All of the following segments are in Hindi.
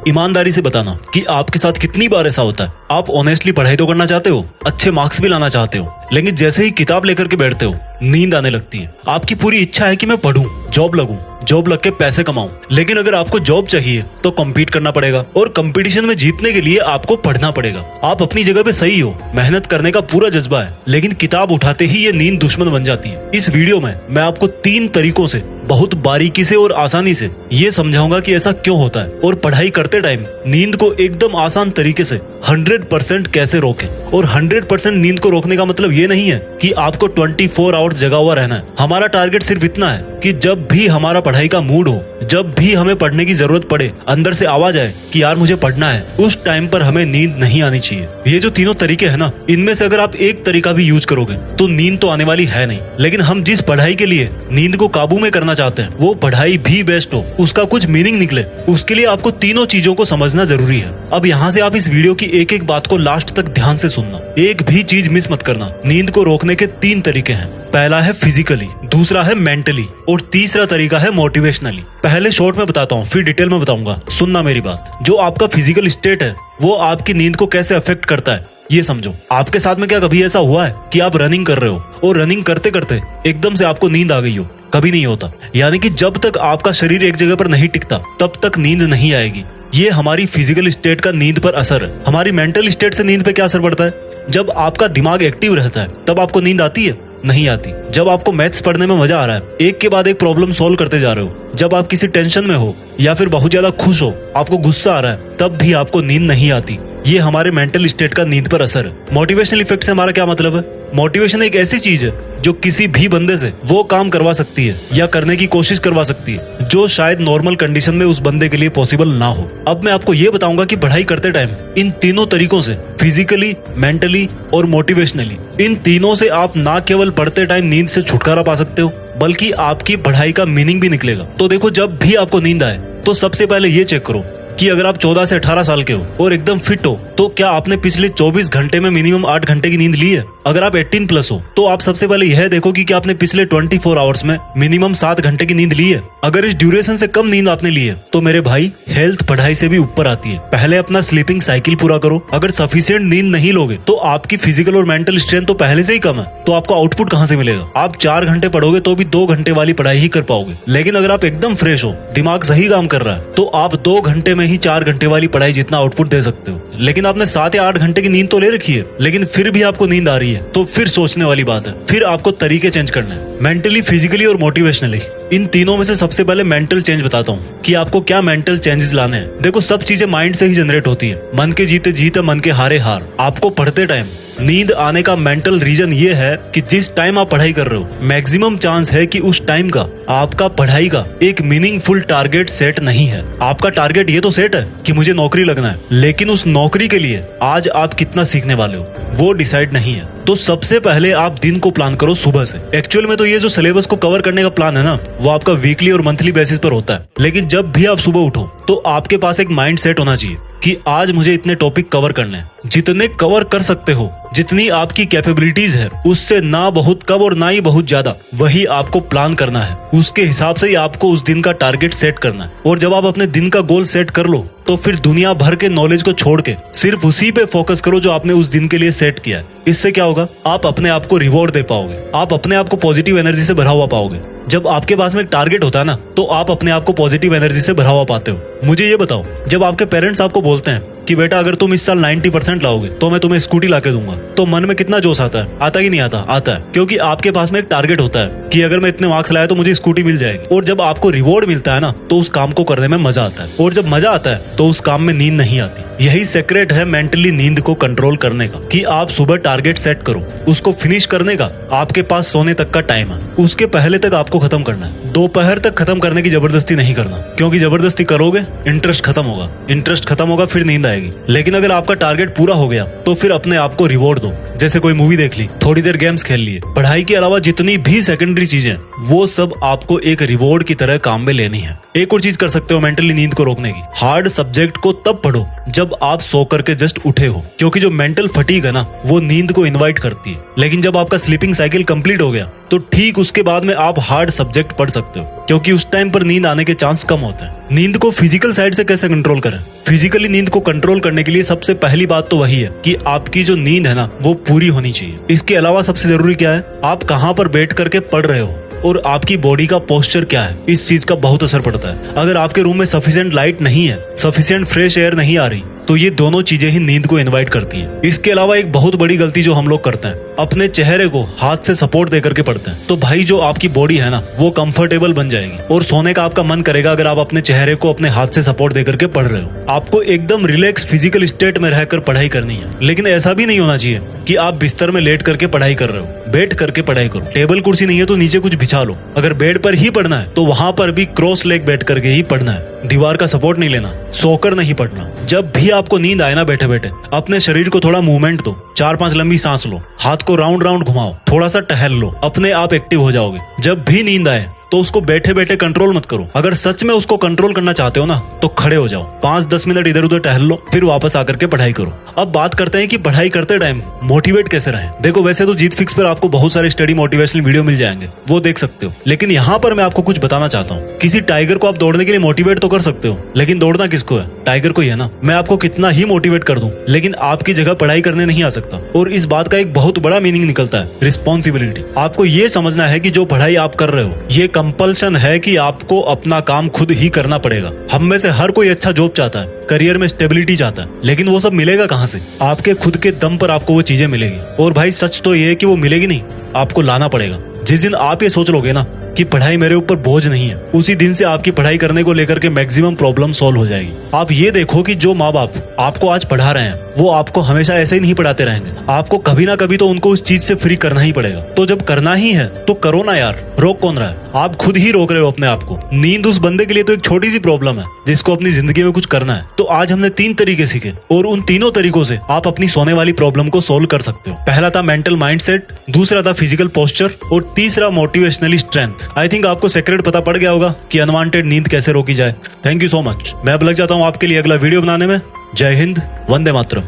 ईमानदारी से बताना कि आपके साथ कितनी बार ऐसा होता है। आप ऑनेस्टली पढ़ाई तो करना चाहते हो, अच्छे मार्क्स भी लाना चाहते हो, लेकिन जैसे ही किताब लेकर के बैठते हो नींद आने लगती है। आपकी पूरी इच्छा है कि मैं पढूं, जॉब लगूं, जॉब लग के पैसे कमाऊं, लेकिन अगर आपको जॉब चाहिए तो कम्पीट करना पड़ेगा और कंपटीशन में जीतने के लिए आपको पढ़ना पड़ेगा। आप अपनी जगह पे सही हो, मेहनत करने का पूरा जज्बा है, लेकिन किताब उठाते ही ये नींद दुश्मन बन जाती है। इस वीडियो में मैं आपको 3 तरीकों से बहुत बारीकी से और आसानी से ये समझाऊंगा कि ऐसा क्यों होता है और पढ़ाई करते टाइम नींद को एकदम आसान तरीके से 100% कैसे रोकें। और 100% नींद को रोकने का मतलब ये नहीं है कि आपको 24 आवर्स जगा हुआ रहना है। हमारा टारगेट सिर्फ इतना है कि जब भी हमारा पढ़ाई का मूड हो, जब भी हमें पढ़ने की जरूरत पड़े, अंदर से आवाज आए कि यार मुझे पढ़ना है, उस टाइम पर हमें नींद नहीं आनी चाहिए। ये जो तीनों तरीके हैं ना, इनमें से अगर आप एक तरीका भी यूज करोगे तो नींद तो आने वाली है नहीं। लेकिन हम जिस पढ़ाई के लिए नींद को काबू में करना चाहते हैं वो पढ़ाई भी बेस्ट हो, उसका कुछ मीनिंग निकले, उसके लिए आपको तीनों चीजों को समझना जरूरी है। अब यहाँ से आप इस वीडियो की एक एक बात को लास्ट तक ध्यान से सुनना, एक भी चीज मिस मत करना। नींद को रोकने के 3 तरीके हैं। पहला है फिजिकली, दूसरा है मेंटली और तीसरा तरीका है मोटिवेशनली। पहले शॉर्ट में बताता हूँ, फिर डिटेल में बताऊंगा, सुनना मेरी बात। जो आपका फिजिकल स्टेट है वो आपकी नींद को कैसे अफेक्ट करता है ये समझो। आपके साथ में क्या कभी ऐसा हुआ है कि आप रनिंग कर रहे हो और रनिंग करते करते एकदम से आपको नींद आ गई हो? कभी नहीं होता। यानी कि जब तक आपका शरीर एक जगह पर नहीं टिकता तब तक नींद नहीं आएगी। ये हमारी फिजिकल स्टेट का नींद पर असर है। हमारी मेंटल स्टेट से नींद पे क्या असर पड़ता है? जब आपका दिमाग एक्टिव रहता है तब आपको नींद आती है? नहीं आती। जब आपको मैथ्स पढ़ने में मजा आ रहा है, एक के बाद एक प्रॉब्लम सॉल्व करते जा रहे हो, जब आप किसी टेंशन में हो या फिर बहुत ज्यादा खुश हो, आपको गुस्सा आ रहा है, तब भी आपको नींद नहीं आती। ये हमारे मेंटल स्टेट का नींद पर असर है। मोटिवेशनल इफेक्ट से हमारा क्या मतलब है? मोटिवेशन एक ऐसी चीज है जो किसी भी बंदे से वो काम करवा सकती है या करने की कोशिश करवा सकती है जो शायद नॉर्मल कंडीशन में उस बंदे के लिए पॉसिबल ना हो। अब मैं आपको ये बताऊंगा कि पढ़ाई करते टाइम इन तीनों तरीकों से, फिजिकली, मेंटली और मोटिवेशनली, इन तीनों से आप ना केवल पढ़ते टाइम नींद से छुटकारा पा सकते हो बल्कि आपकी पढ़ाई का मीनिंग भी निकलेगा। तो देखो, जब भी आपको नींद आए तो सबसे पहले ये चेक करो कि अगर आप 14 से 18 साल के हो और एकदम फिट हो तो क्या आपने पिछले 24 घंटे में मिनिमम 8 घंटे की नींद ली है? अगर आप 18 प्लस हो तो आप सबसे पहले यह देखो कि क्या आपने पिछले 24 आवर्स में मिनिमम 7 घंटे की नींद ली है। अगर इस ड्यूरेशन से कम नींद आपने ली है तो मेरे भाई, हेल्थ पढ़ाई से भी ऊपर आती है। पहले अपना स्लीपिंग साइकिल पूरा करो। अगर सफिशिएंट नींद नहीं लोगे तो आपकी फिजिकल और मेंटल स्ट्रेंथ तो पहले से ही कम है, तो आपको आउटपुट कहाँ से मिलेगा? आप 4 घंटे पढ़ोगे तो भी 2 घंटे वाली पढ़ाई ही कर पाओगे। लेकिन अगर आप एकदम फ्रेश हो, दिमाग सही काम कर रहा है, तो आप 2 घंटे में ही 4 घंटे वाली पढ़ाई जितना आउटपुट दे सकते हो। लेकिन आपने 7 या 8 घंटे की नींद तो ले रखी है, लेकिन फिर भी आपको नींद आ रही है, तो फिर सोचने वाली बात है। फिर आपको तरीके चेंज करने हैं, मेंटली, फिजिकली और मोटिवेशनली। इन तीनों में से सबसे पहले मेंटल चेंज बताता हूँ कि आपको क्या मेंटल चेंजेस लाने हैं। देखो, सब चीजें माइंड से ही जनरेट होती है। मन के जीते जीत, मन के हारे हार। आपको पढ़ते टाइम नींद आने का मेंटल रीजन ये है कि जिस टाइम आप पढ़ाई कर रहे हो, मैक्सिमम चांस है कि उस टाइम का आपका पढ़ाई का एक मीनिंगफुल टारगेट सेट नहीं है। आपका टारगेट ये तो सेट है कि मुझे नौकरी लगना है, लेकिन उस नौकरी के लिए आज आप कितना सीखने वाले हो वो डिसाइड नहीं है। तो सबसे पहले आप दिन को प्लान करो सुबह से। एक्चुअल में तो ये जो सिलेबस को कवर करने का प्लान है ना, वो आपका वीकली और मंथली बेसिस पर होता है। लेकिन जब भी आप सुबह उठो तो आपके पास एक माइंड सेट होना चाहिए कि आज मुझे इतने टॉपिक कवर करने हैं। जितने कवर कर सकते हो, जितनी आपकी कैपेबिलिटीज है, उससे ना बहुत कम और ना ही बहुत ज्यादा, वही आपको प्लान करना है। उसके हिसाब से ही आपको उस दिन का टारगेट सेट करना है। और जब आप अपने दिन का गोल सेट कर लो तो फिर दुनिया भर के नॉलेज को छोड़ के सिर्फ उसी पे फोकस करो जो आपने उस दिन के लिए सेट किया है। इससे क्या होगा? आप अपने आप को रिवॉर्ड दे पाओगे, आप अपने आप को पॉजिटिव एनर्जी से भरा हुआ पाओगे। जब आपके पास में एक टारगेट होता है ना, तो आप अपने आप को पॉजिटिव एनर्जी से भरा हुआ पाते हो। मुझे ये बताओ, जब आपके पेरेंट्स आपको बोलते हैं कि बेटा अगर तुम इस साल 90% लाओगे तो मैं तुम्हें स्कूटी लाके दूंगा, तो मन में कितना जोश आता है? आता ही नहीं आता? आता है, क्योंकि आपके पास में एक टारगेट होता है कि अगर मैं इतने मार्क्स लाया तो मुझे स्कूटी मिल जाएगी। और जब आपको रिवॉर्ड मिलता है ना, तो उस काम को करने में मजा आता है। और जब मजा आता है तो उस काम में नींद नहीं आती। यही सीक्रेट है मेंटली नींद को कंट्रोल करने का, कि आप सुबह टारगेट सेट करो, उसको फिनिश करने का आपके पास सोने तक का टाइम है, उसके पहले तक आपको खत्म करना है। दोपहर तक खत्म करने की जबरदस्ती नहीं करना, क्योंकि जबरदस्ती करोगे इंटरेस्ट खत्म होगा, इंटरेस्ट खत्म होगा फिर नींद आएगी। लेकिन अगर आपका टारगेट पूरा हो गया तो फिर अपने आप को रिवॉर्ड दो। जैसे कोई मूवी देख ली, थोड़ी देर गेम्स खेल लिए। पढ़ाई के अलावा जितनी भी सेकेंडरी चीजें वो सब आपको एक रिवॉर्ड की तरह काम में लेनी है। एक और चीज कर सकते हो मेंटली नींद को रोकने की, हार्ड सब्जेक्ट को तब पढ़ो जब आप सो करके जस्ट उठे हो, क्योंकि जो मेंटल फटीग है ना वो नींद को इनवाइट करती है। लेकिन जब आपका स्लीपिंग साइकिल कंप्लीट हो गया तो ठीक उसके बाद में आप हार्ड सब्जेक्ट पढ़ सकते हो, क्योंकि उस टाइम पर नींद आने के चांस कम होते हैं। नींद को फिजिकल साइड से कैसे कंट्रोल करें? फिजिकली नींद को कंट्रोल करने के लिए सबसे पहली बात तो वही है कि आपकी जो नींद है ना वो पूरी होनी चाहिए। इसके अलावा सबसे जरूरी क्या है, आप कहाँ पर बैठ करके पढ़ रहे हो और आपकी बॉडी का पोस्चर क्या है, इस चीज का बहुत असर पड़ता है। अगर आपके रूम में सफिशिएंट लाइट नहीं है, सफिशिएंट फ्रेश एयर नहीं आ रही, तो ये दोनों चीजें ही नींद को इनवाइट करती हैं। इसके अलावा एक बहुत बड़ी गलती जो हम लोग करते हैं, अपने चेहरे को हाथ से सपोर्ट दे करके पढ़ते हैं। तो भाई जो आपकी बॉडी है ना वो कंफर्टेबल बन जाएगी और सोने का आपका मन करेगा अगर आप अपने चेहरे को अपने हाथ से सपोर्ट दे करके पढ़ रहे हो। आपको एकदम रिलैक्स फिजिकल स्टेट में रहकर पढ़ाई करनी है, लेकिन ऐसा भी नहीं होना चाहिए कि आप बिस्तर में लेट करके पढ़ाई कर रहे हो। बैठ करके पढ़ाई करो। टेबल कुर्सी नहीं है तो नीचे कुछ बिछा लो। अगर बेड पर ही पढ़ना है तो वहां पर भी क्रॉस लेग बैठ करके ही पढ़ना है, दीवार का सपोर्ट नहीं लेना, सोकर नहीं पढ़ना। जब भी आपको नींद आए ना बैठे बैठे अपने शरीर को थोड़ा मूवमेंट दो, 4-5 लंबी सांस लो, हाथ को राउंड राउंड घुमाओ, थोड़ा सा टहल लो, अपने आप एक्टिव हो जाओगे। जब भी नींद आए तो उसको बैठे बैठे कंट्रोल मत करो। अगर सच में उसको कंट्रोल करना चाहते हो ना तो खड़े हो जाओ, 5-10 मिनट इधर उधर टहल लो, फिर वापस आकर के पढ़ाई करो। अब बात करते हैं कि पढ़ाई करते टाइम मोटिवेट कैसे रहें। देखो वैसे तो जीत फिक्स पर आपको बहुत सारे स्टडी मोटिवेशनल वीडियो मिल जाएंगे, वो देख सकते हो, लेकिन यहाँ पर मैं आपको कुछ बताना चाहता हूँ। किसी टाइगर को आप दौड़ने के लिए मोटिवेट तो कर सकते हो, लेकिन दौड़ना किसको है? टाइगर को ही है ना। मैं आपको कितना ही मोटिवेट कर दूं, लेकिन आपकी जगह पढ़ाई करने नहीं आ सकता। और इस बात का एक बहुत बड़ा मीनिंग निकलता है, रिस्पॉन्सिबिलिटी। आपको ये समझना है कि जो पढ़ाई आप कर रहे हो ये कंपल्सन है कि आपको अपना काम खुद ही करना पड़ेगा। हम में से हर कोई अच्छा जॉब चाहता है, करियर में स्टेबिलिटी चाहता है, लेकिन वो सब मिलेगा कहाँ से? आपके खुद के दम पर आपको वो चीजें मिलेगी। और भाई सच तो ये है कि वो मिलेगी नहीं, आपको लाना पड़ेगा। जिस दिन आप ये सोच लोगे ना कि पढ़ाई मेरे ऊपर बोझ नहीं है, उसी दिन से आपकी पढ़ाई करने को लेकर के मैक्सिमम प्रॉब्लम सॉल्व हो जाएगी। आप ये देखो कि जो माँ बाप आपको आज पढ़ा रहे हैं वो आपको हमेशा ऐसे ही नहीं पढ़ाते रहेंगे। आपको कभी ना कभी तो उनको उस चीज से फ्री करना ही पड़ेगा। तो जब करना ही है तो करो ना यार, रोक कौन रहा है? आप खुद ही रोक रहे हो अपने आप को। नींद उस बंदे के लिए तो एक छोटी सी प्रॉब्लम है जिसको अपनी जिंदगी में कुछ करना है। तो आज हमने 3 तरीके सीखे और उन तीनों तरीकों से आप अपनी सोने वाली प्रॉब्लम को सोल्व कर सकते हो। पहला था मेंटल माइंडसेट, दूसरा था फिजिकल पोस्चर और तीसरा मोटिवेशनली स्ट्रेंथ। आई थिंक आपको सेक्रेट पता पड़ गया होगा कि अनवांटेड नींद कैसे रोकी जाए। Thank you so much. मैं अब लग जाता हूँ आपके लिए अगला वीडियो बनाने में। जय हिंद, वंदे मातरम।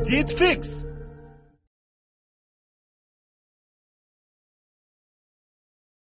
जीत फिक्स।